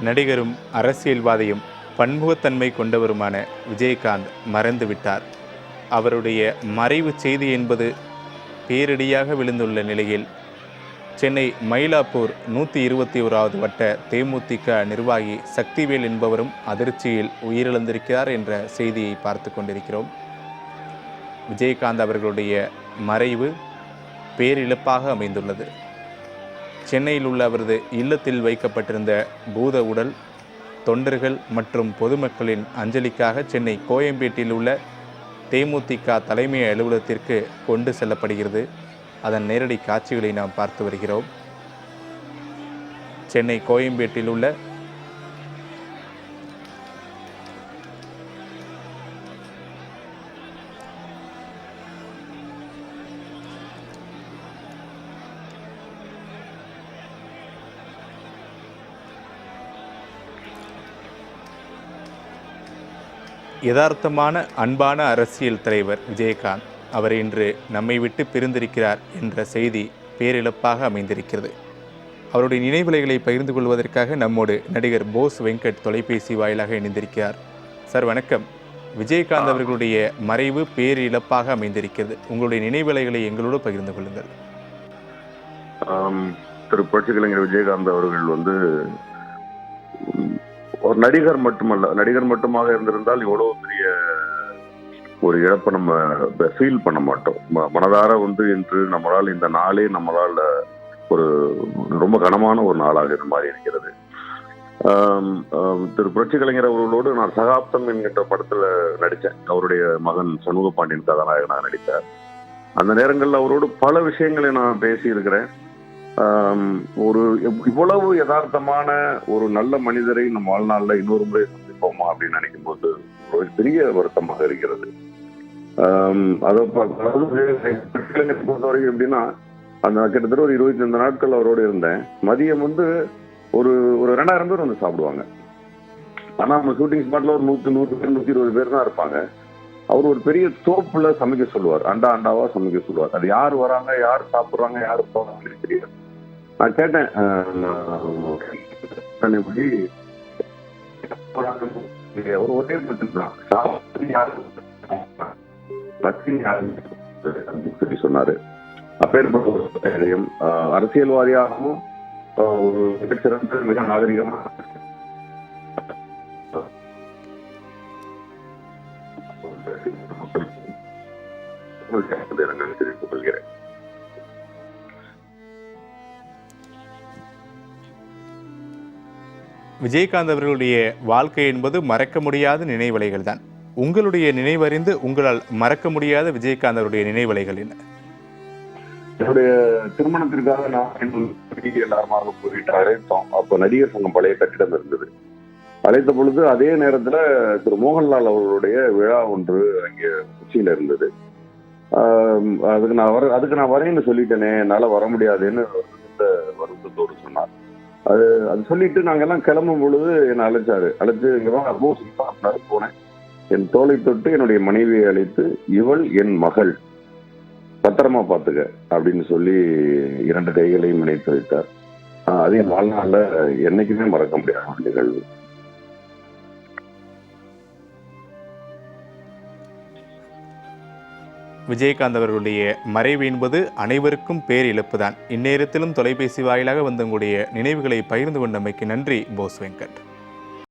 நடிகரும் அரசியல்வாதியும் பன்முகத்தன்மை கொண்டவருமான விஜயகாந்த் மறைந்துவிட்டார். அவருடைய மறைவு செய்தி என்பது பேரிடியாக விழுந்துள்ள நிலையில் சென்னை மயிலாப்பூர் 121வது வட்ட தேமுதிக நிர்வாகி சக்திவேல் என்பவரும் அதிர்ச்சியில் உயிரிழந்திருக்கிறார் என்ற செய்தியை பார்த்து கொண்டிருக்கிறோம். விஜயகாந்த் அவர்களுடைய மறைவு பேரிழப்பாக அமைந்துள்ளது. சென்னையில் உள்ள அவரது இல்லத்தில் வைக்கப்பட்டிருந்த பூத உடல் தொண்டர்கள் மற்றும் பொதுமக்களின் அஞ்சலிக்காக சென்னை கோயம்பேட்டில் உள்ள தேமுதிக தலைமை அலுவலகத்திற்கு கொண்டு செல்லப்படுகிறது. அதன் நேரடி காட்சிகளை நாம் பார்த்து வருகிறோம். சென்னை கோயம்பேட்டில் உள்ள யதார்த்தமான அன்பான அரசியல் தலைவர் விஜயகாந்த் அவர் இன்று நம்மை விட்டு பிரிந்திருக்கிறார் என்ற செய்தி பேரிழப்பாக அமைந்திருக்கிறது. அவருடைய நினைவுகளை பகிர்ந்து கொள்வதற்காக நம்மோடு நடிகர் போஸ் வெங்கட் தொலைபேசி வாயிலாக இணைந்திருக்கிறார். சார் வணக்கம். விஜயகாந்த் அவர்களுடைய மறைவு பேரிழப்பாக அமைந்திருக்கிறது. உங்களுடைய நினைவுகளை எங்களோடு பகிர்ந்து கொள்ளுங்கள். திரு புரட்சி கலைஞர் விஜயகாந்த் அவர்கள் ஒரு நடிகர் மட்டுமாக இருந்திருந்தால் இவ்வளவு பெரிய ஒரு இழப்பை நம்ம ஃபீல் பண்ண மாட்டோம். மனதார இன்று நம்மளால் இந்த நாளே நம்மளால் ஒரு ரொம்ப கனமான ஒரு நாளாக இது மாதிரி இருக்கிறது. திரு புரட்சி கலைஞர் அவர்களோடு நான் சகாப்தம் என்கின்ற படத்துல நடித்தேன். அவருடைய மகன் சண்முக பாண்டியன் கதாநாயகனாக நடித்தார். அந்த நேரங்களில் அவரோடு பல விஷயங்களை நான் பேசியிருக்கிறேன். ஒரு இவ்வளவு யதார்த்தமான ஒரு நல்ல மனிதரை நம் வாழ்நாள்ல இன்னொரு முறை சந்திப்போமா அப்படின்னு நினைக்கும் போது ஒரு பெரிய வருத்தமாக இருக்கிறது. பொறுத்தவரைக்கும் எப்படின்னா, அந்த கிட்டத்தட்ட ஒரு 25 நாட்கள் அவரோடு இருந்தேன். மதியம் ஒரு 2000 பேர் சாப்பிடுவாங்க. ஆனா நம்ம ஷூட்டிங் ஸ்பாட்ல ஒரு 100 பேர் 120 பேர் தான் இருப்பாங்க. அவர் ஒரு பெரிய தோப்புல சமைக்க சொல்லுவார். அண்டாவா சமைக்க சொல்லுவார். அது யார் வராங்க, யார் சாப்பிடுறாங்க, யாரு போறாங்க தெரியாது. நான் கேட்டேன், ஒரே சொல்லி சொன்னாரு. அப்பேற்பட்ட அரசியல்வாதியாகவும் ஒரு மிகச்சிறந்த மிக நாகரிகமாக தெரிவித்துக் கொள்கிறேன். விஜயகாந்த் அவர்களுடைய வாழ்க்கை என்பது மறக்க முடியாத நினைவலைகள் தான். உங்களுடைய நினைவறிந்து உங்களால் மறக்க முடியாத விஜயகாந்த் அவருடைய நினைவலைகள் என்ன? என்னுடைய திருமணத்திற்காக நான் எல்லாருமாக போயிட்டு அழைத்தோம். அப்போ நடிகர் சங்கம் பழைய கட்டிடம் இருந்தது. அழைத்த பொழுது அதே நேரத்துல திரு மோகன்லால் அவர்களுடைய விழா ஒன்று அங்கே கொச்சியில இருந்தது. அதுக்கு நான் வரேன்னு சொல்லிட்டேனே, என்னால வர முடியாதுன்னு வருத்தத்தோடு சொன்னார். அது சொல்லிட்டு நாங்க எல்லாம் கிளம்பும் பொழுது என்னை அழைச்சு இங்கதான் போனேன். என் தோளை தொட்டு என்னுடைய மனைவியை அழைத்து, இவள் என் மகள், பத்திரமா பாத்துக்க அப்படின்னு சொல்லி 2 கைகளையும் இணைத்து வைத்தார். அது என் வாழ்நாள்ல என்னைக்குமே மறக்க முடியாத நிகழ்வு. விஜயகாந்த் அவர்களுடைய மறைவு என்பது அனைவருக்கும் பேரிழப்பு தான். இந்நேரத்திலும் தொலைபேசி வாயிலாக வந்த உங்களுடைய நினைவுகளை பகிர்ந்து கொண்டமைக்கு நன்றி போஸ் வெங்கட்.